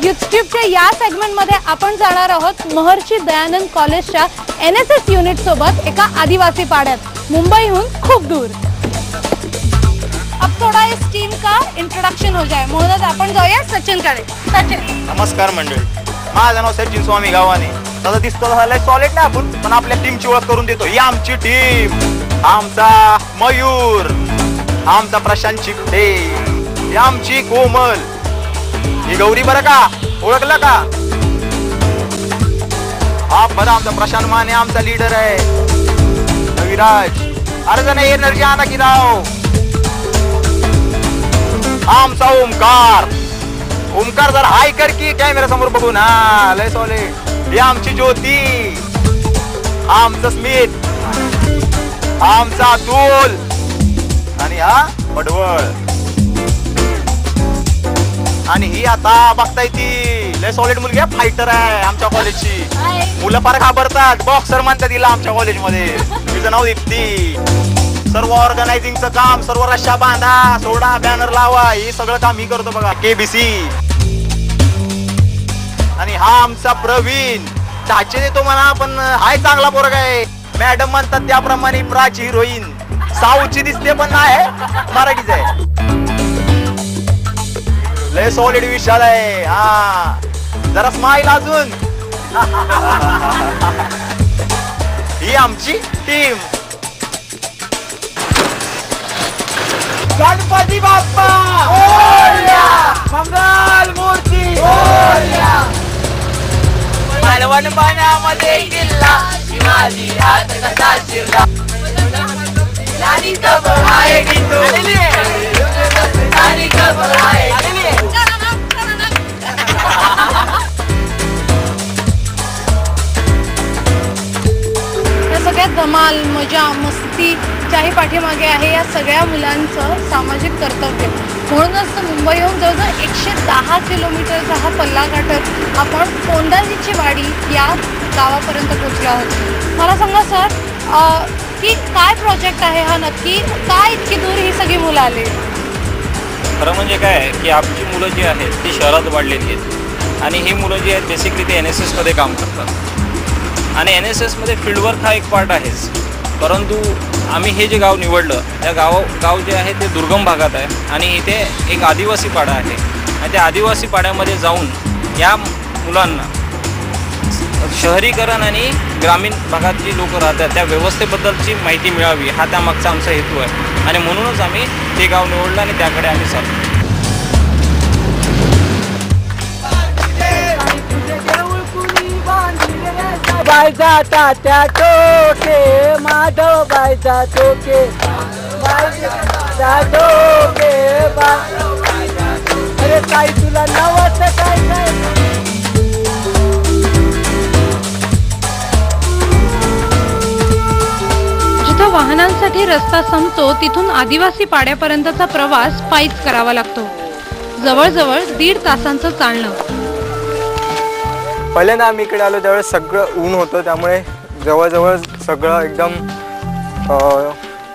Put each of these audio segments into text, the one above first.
युथट्यूबच्या या सेगमेंटमध्ये आपण जाणार आहोत महर्षी दयानंद कॉलेजच्या NSS युनिट सोबत एका आदिवासी पाड्यात मुंबईहून खूप दूर। अब थोड़ा इस टीम का इंट्रोडक्शन हो जाए। म्हणूनच आपण जाऊया सचिनकडे। सचिन, नमस्कार मंडळी, माझं नाव सचिन स्वामी गावाने। तसं दिसतो झालंय सॉलिड ना आपण, पण आपल्या टीमची ओळख करून देतो। ही आमची टीम, आमचा मयूर, आमचा प्रशांत चिपटे, ही आमची कोमल, ही गौरी, बरं का ओळखलं का? हा बरं आमचा प्रशांत माने आमचा लीडर आहे, विराज। अरे जण एनर्जी आणा की राव। आमचा ओमकार जर हाय कर की कॅमेरा समोर बघू ना, लय सॉलिड। ही आमची ज्योती, आमचं स्मित, आमचा अतुल आणि हा पडवळ। आणि ही आता बघताय ती लय सॉलिड मुलगी आहे, फायटर आहे आमच्या कॉलेजची। मुलं फार घाबरतात, बॉक्सर म्हणतात तिला आमच्या कॉलेजमध्ये। तिचं नाव दीप्ती। सर्व ऑर्गनायझिंगचं काम, सर्व रश्या बांधा, सोडा, बॅनर लावा, हे सगळं काम ही करतो बघा, KBC। आणि हा आमचा प्रवीण, चाचे देतो म्हणा पण हाय चांगला पोरगा आहे। मॅडम म्हणतात त्याप्रमाणे प्राची हिरोईन, साऊथची दिसते पण नाही, मराठीच आहे। लय सॉलिड विशाल आहे, हा जरा स्माइल अजून। ही आमची टीम। गणपती बाप्पा मोरया, मंगल मूर्ती मोरया। मालवण पाण्यामध्ये किल्ला, शिवाजी हात कसा शिरला, राणी कब आएगी तू, राणी कब आएगी। सगळ्यात धमाल, मजा, मस्ती ज्याही पाठीमागे आहे या सगळ्या मुलांचं सामाजिक कर्तव्य। म्हणूनच मुंबईहून जवळजवळ 110 किलोमीटरचा हा पल्ला गाठत आपण कोंडाजीची वाडी या गावापर्यंत पोहोचलो आहोत। मला सांगा सर, की काय प्रोजेक्ट आहे हा नक्की, काय इतकी दूर ही सगळी मुलं आली? खरं म्हणजे काय आहे की आमची मुलं जी आहेत ती शहरात वाढलेली आहेत आणि ही मुलं जी आहेत बेसिकली ते NSS मध्ये काम करतात आणि NSS मध्ये फील्डवर्क हा एक पार्ट आहेच। परंतु आम्ही हे जे गाव निवडलं, त्या गाव जे आहे ते दुर्गम भागात आहे आणि इथे एक आदिवासी पाडा आहे आणि त्या आदिवासी पाड्यामध्ये जाऊन या मुलांना शहरीकरण आणि ग्रामीण भागात जी लोक राहतात त्या व्यवस्थेबद्दलची माहिती मिळावी, हा त्यामागचा आमचा हेतू आहे आणि म्हणूनच आम्ही ते गाव निवडलं आणि त्याकडे आम्ही चाललो। बायजा तात्या टोके, माधव बायजा टोके, बायजा टोके, अरे काय तुला नवस काय काय। जिथं वाहनांसाठी रस्ता संपतो तिथून आदिवासी पाड्यापर्यंतचा प्रवास पायीच करावा लागतो। जवळजवळ 1.5 तासांचं चालणं। पहिल्यांदा आम्ही इकडे आलो त्यावेळेस सगळं ऊन होतं, त्यामुळे जवळजवळ सगळं एकदम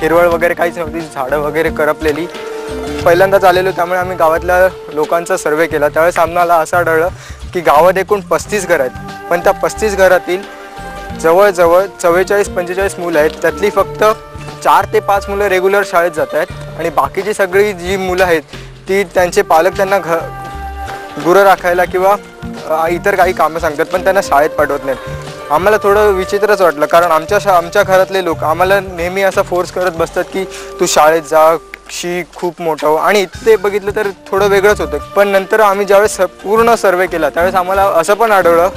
हिरवळ वगैरे काहीच नव्हती, झाडं वगैरे करपलेली। पहिल्यांदाच आलेलो त्यामुळे आम्ही गावातल्या लोकांचा सर्वे केला। त्यावेळेस आम्हाला असं आढळलं की गावात एकूण 35 घरं आहेत, पण त्या 35 घरातील जवळजवळ 44-45 मुलं आहेत। त्यातली फक्त 4 ते 5 मुलं रेग्युलर शाळेत जात आहेत आणि बाकीची सगळी जी मुलं आहेत ती त्यांचे पालक त्यांना गुरं राखायला किंवा इतर काही कामं सांगतात, पण त्यांना शाळेत पाठवत नाहीत। आम्हाला थोडं विचित्रच वाटलं, कारण आमच्या घरातले लोक आम्हाला नेहमी असं फोर्स करत बसतात की तू शाळेत जा, शिक, खूप मोठं हो, आणि इथे बघितलं तर थोडं वेगळंच होतं। पण नंतर आम्ही ज्यावेळेस पूर्ण सर्वे केला त्यावेळेस आम्हाला असं पण आढळलं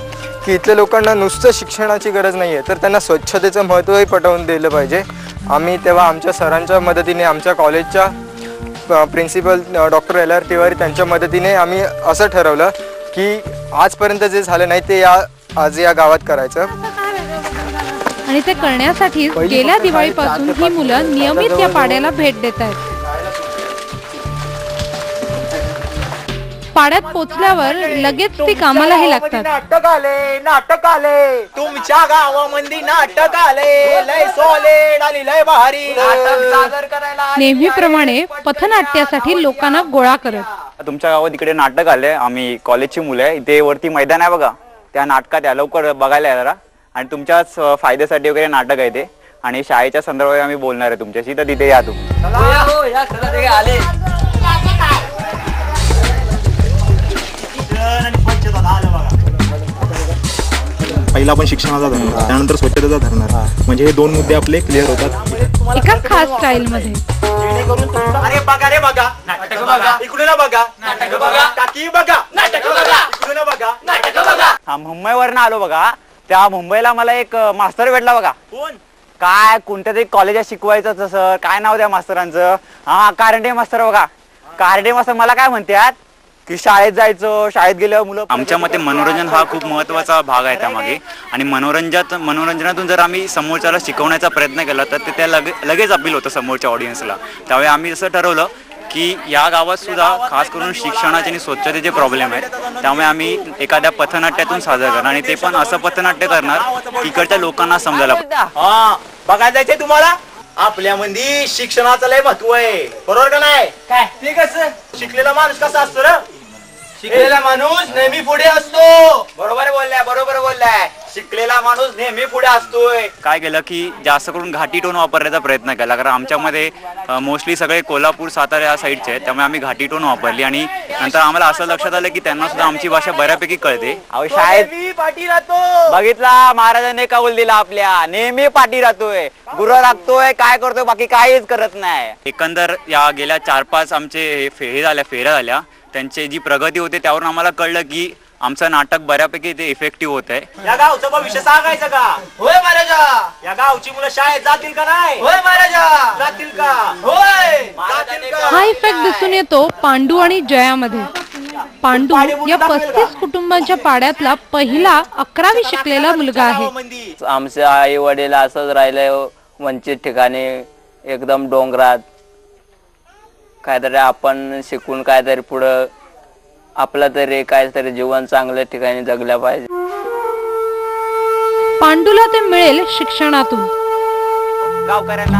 की इथल्या लोकांना नुसतं शिक्षणाची गरज नाही आहे, तर त्यांना स्वच्छतेचं महत्त्वही पटवून दिलं पाहिजे। आम्ही तेव्हा आमच्या सरांच्या मदतीने, आमच्या कॉलेजच्या प्रिन्सिपल डॉक्टर LR तिवारी त्यांच्या मदतीने आम्ही असं ठरवलं की आजपर्यंत जे झालं नाही ते आज या गावात करायचं। आणि ते करण्यासाठी गेल्या दिवाळीपासून ही मुलं नियमित या पाड्याला भेट देत आहेत। पाड्यात पोचल्यावर लगेच ती कामालाही लागतात। नाटक आले तुमच्या गावामध्ये, नाटक आले, लय सॉलिड आणि लय भारी नाटक सादर करायला। नेहमीप्रमाणे पथनाट्यासाठी लोकांना गोळा करत तुमच्या गावात इकडे नाटक आले, आम्ही कॉलेजची मुलं आहे, इथे वरती मैदान आहे बघा, त्या नाटकात या लवकर बघायला या जरा. आणि तुमच्याच फायद्यासाठी वगैरे नाटक आहे ते, आणि शाळेच्या संदर्भात आम्ही बोलणार आहे तुमच्याशी, तर तिथे या तुम्ही. पहिला आपण शिक्षणाचा धरणार, त्यानंतर स्वच्छतेचा धरणार, म्हणजे हे दोन मुद्दे आपले क्लिअर होतात एका खास स्टाईल मध्ये. अरे बघा रे बघा, नाटक बघा, इकडे ना बघा, नाटक बघा, काकी बघा, नाटक बघा, इकडे ना बघा, नाटक बघा. हा, मुंबईवरनं आलो बघा. त्या मुंबईला मला एक मास्तर भेटला बघा. कोण? काय कोणत्या तरी कॉलेजात शिकवायचं तसं, काय नाव त्या मास्तरांचं, हा कारंडे मास्तर बघा. कारंडे मास्तर मला काय म्हणतात की शाळेत जायचं, शाळेत गेल्यावर मुलं. आमच्या मते मनोरंजन हा खूप महत्त्वाचा भाग आहे त्यामागे, आणि मनोरंजनातून जर आम्ही समोरच्याला शिकवण्याचा प्रयत्न केला तर ते त्या लगेच अपील होतं समोरच्या ऑडियन्सला. त्यामुळे आम्ही असं ठरवलं की या गावात सुद्धा खास करून शिक्षणाचे आणि स्वच्छतेचे प्रॉब्लेम आहेत, त्यामुळे आम्ही एखाद्या पथनाट्यातून सादर करणार, आणि ते पण असं पथनाट्य करणार की इकडच्या लोकांना समजायला. हा, बघायला जायचंय तुम्हाला? आपल्या मध्ये शिक्षणाचं लय महत्व आहे, बरोबर का नाही? काय ते कसं? शिकलेला माणूस कसा असतो रे? शिकलेला माणूस नेहमी पुढे असतो. बरोबर बोललाय. शिकलेला माणूस नेहमी पुढे असतोय. काय केलं की जास्त करून घाटी टोन वापरण्याचा प्रयत्न केला, कारण आमच्यामध्ये मोस्टली सगळे कोल्हापूर सातारा या साईडचे आहेत, त्यामुळे आम्ही घाटी टोन वापरली. आणि नंतर आम्हाला असं लक्षात आलं की त्यांना सुद्धा आमची भाषा बऱ्यापैकी कळते. अहो शाळेत नेहमी पाठी राहतो. बघितला महाराजांनी कौल दिला आपल्या, नेहमी पाठी राहतोय, गुरु राखतोय, काय करतोय, बाकी काहीच करत नाही. एकंदर या गेल्या 4-5 आमचे फेऱ्या झाल्या, त्यांची जी प्रगती होते त्यावरून आम्हाला कळलं की आमचं नाटक बऱ्यापैकी ते इफेक्टिव्ह होत आहे. या गावचा भविष्य सांगायचं का? होय महाराजा. या गावची मुलं शाळेत जातील का नाही? होय महाराजा. जातील का? होय. जातील का? हा इफेक्ट दिसून येतो पांडू आणि जयामध्ये. पांडू या 35 कुटुंबांच्या पाड्यातला पहिला 11वी शिकलेला मुलगा आहे. आमचे आई वडील असंच राहिले वंचित ठिकाणी, एकदम डोंगरात. काहीतरी आपण शिकून काहीतरी पुढं आपलं तरी काहीतरी जीवन चांगल्या ठिकाणी जगल्या पाहिजे. पांडूला ते मिळेल शिक्षणातून, गावकऱ्यांना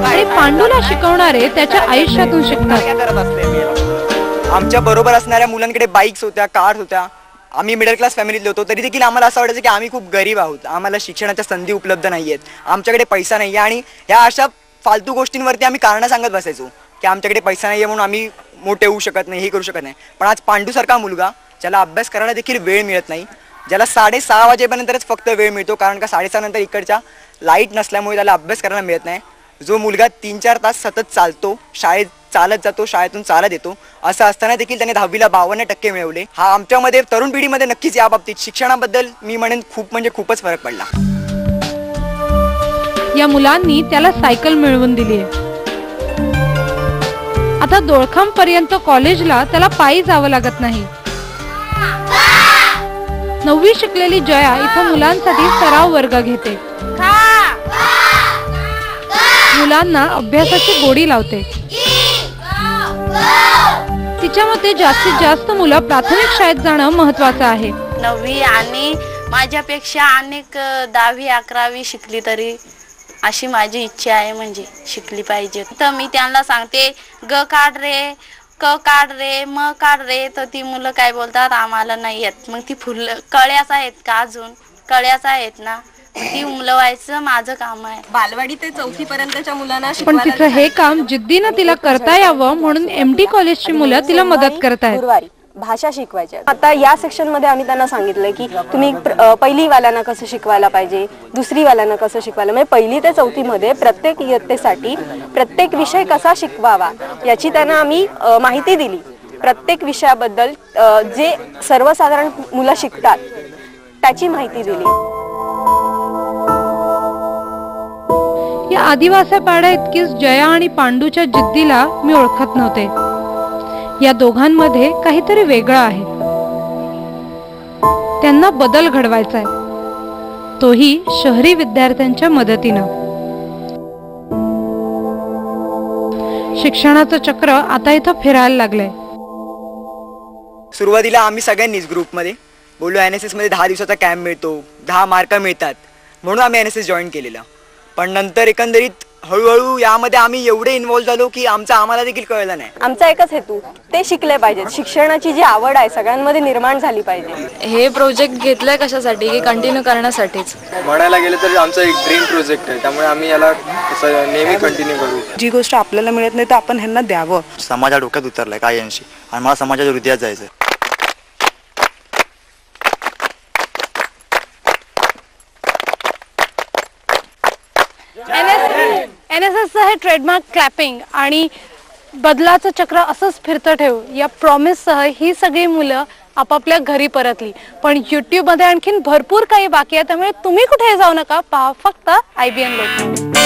आणि पांडूला शिकवणारे त्याच्या आयुष्यातून शिकतात. आमच्या बरोबर असणाऱ्या मुलांकडे बाईक्स होत्या, कार होत्या. आम्ही मिडल क्लास फॅमिलीतले होतो, तरी देखील आम्हाला असं वाटायचं की आम्ही खूप गरीब आहोत, आम्हाला शिक्षणाच्या संधी उपलब्ध नाही आहेत, आमच्याकडे पैसा नाही आहे. आणि ह्या अशा फालतू गोष्टींवरती आम्ही कारणं सांगत बसायचो की आमच्याकडे पैसा नाही आहे म्हणून आम्ही मोठे होऊ शकत नाही, हे करू शकत नाही. पण आज पांडूसारखा मुलगा, ज्याला अभ्यास करायला देखील वेळ मिळत नाही, ज्याला 6:30 वाजेपर्यंतच फक्त वेळ मिळतो, कारण का 6:30 नंतर इकडच्या लाईट नसल्यामुळे त्याला अभ्यास करायला मिळत नाही. जो मुलगा 3-4 तास सतत चालतो, शाळेत चालत जातो, शाळेतून चालत येतो, असं असताना देखील त्याने 10वीला 52% मिळवले. हा आमच्यामध्ये तरुण पिढीमध्ये नक्कीच या बाबतीत शिक्षणाबद्दल मी म्हणेन खूपच फरक पडला. या मुलांनी त्याला सायकल मिळवून दिली आहे. आता दोळखाम पर्यंत कॉलेजला त्याला पायी जावं लागत नाही. 9वी शिकलेली जया इथं मुलांसाठी सराव वर्ग घेते, मुलांना अभ्यासाची गोडी लावते. तिच्या मते जास्तीत जास्त मुलं प्राथमिक शाळेत जाणं महत्वाचं आहे. 9वी आणि माझ्यापेक्षा अनेक 10वी 11वी शिकली तरी अशी माझी इच्छा आहे, म्हणजे शिकली पाहिजे. तर मी त्यांना सांगते ग काढ रे, क काढ रे, म काढ रे, तर ती मुलं काय बोलतात आम्हाला नाही येत. मग ती फुलं कळ्याच आहेत का, अजून कळ्याच आहेत ना, ती मुलं व्हायचं माझं काम आहे. बालवाडी ते 4थी पर्यंतच्या मुलांना पण तिचं हे काम जिद्दीनं तिला करता यावं म्हणून MD कॉलेजची मुलं तिला मदत करतायत. भाषा शिकवायच्या. आता या सेक्शन मध्ये आम्ही त्यांना सांगितलंय की तुम्ही पहिली वाल्यांना कसं शिकवायला पाहिजे, दुसरी वाल्यांना कसं शिकवायला, म्हणजे 1ली ते 4थी मध्ये प्रत्येक इयत्तेसाठी प्रत्येक विषय कसा शिकवावा याची त्यांना आम्ही माहिती दिली. प्रत्येक विषयाबद्दल जे सर्वसाधारण मुलं शिकतात त्याची माहिती दिली. या आदिवासी पाड्या इतकीच जया आणि पांडूच्या जिद्दीला मी ओळखत नव्हते. या दोघांमध्ये काहीतरी वेगळं आहे. त्यांना बदल घडवायचा आहे, तोही शहरी विद्यार्थ्यांच्या मदतीनं. शिक्षणाचं चक्र आता इथं फिरायला लागलंय. सुरुवातीला आम्ही सगळ्यांनीच ग्रुपमध्ये बोललो NSS मध्ये 10 दिवसाचा कॅम्प मिळतो, 10 मार्क मिळतात म्हणून आम्ही NSS जॉईन केलेलं. पण नंतर एकंदरीत हळूहळू यामध्ये आम्ही एवढे इन्व्हॉल्व झालो की आम्हाला देखील कळलं नाही. आमचा एकच हेतू, ते शिकले पाहिजेत. शिक्षणाची जी आवड आहे सगळ्यांमध्ये निर्माण झाली पाहिजे. हे प्रोजेक्ट घेतलंय कशासाठी की कंटिन्यू करण्यासाठीच. म्हणायला गेलं तर आमचा एक ड्रीम प्रोजेक्ट आहे, त्यामुळे आम्ही याला नेहमी कंटिन्यू करू. जी गोष्ट आपल्याला मिळत नाही तर आपण ह्यांना द्यावं. समाजा डोक्यात उतरलाय काय यांशी, आणि मला समाजाच्या हृदयात जायचंय. NSSचं हे ट्रेडमार्क क्लॅपिंग आणि बदलाचं चक्र असंच फिरतं ठेवू या प्रॉमिससह ही सगळी मुलं आपापल्या घरी परतली. पण यूट्यूबमध्ये आणखीन भरपूर काही बाकी आहे, त्यामुळे तुम्ही कुठे जाऊ नका, पहा फक्त IBN लोकमत.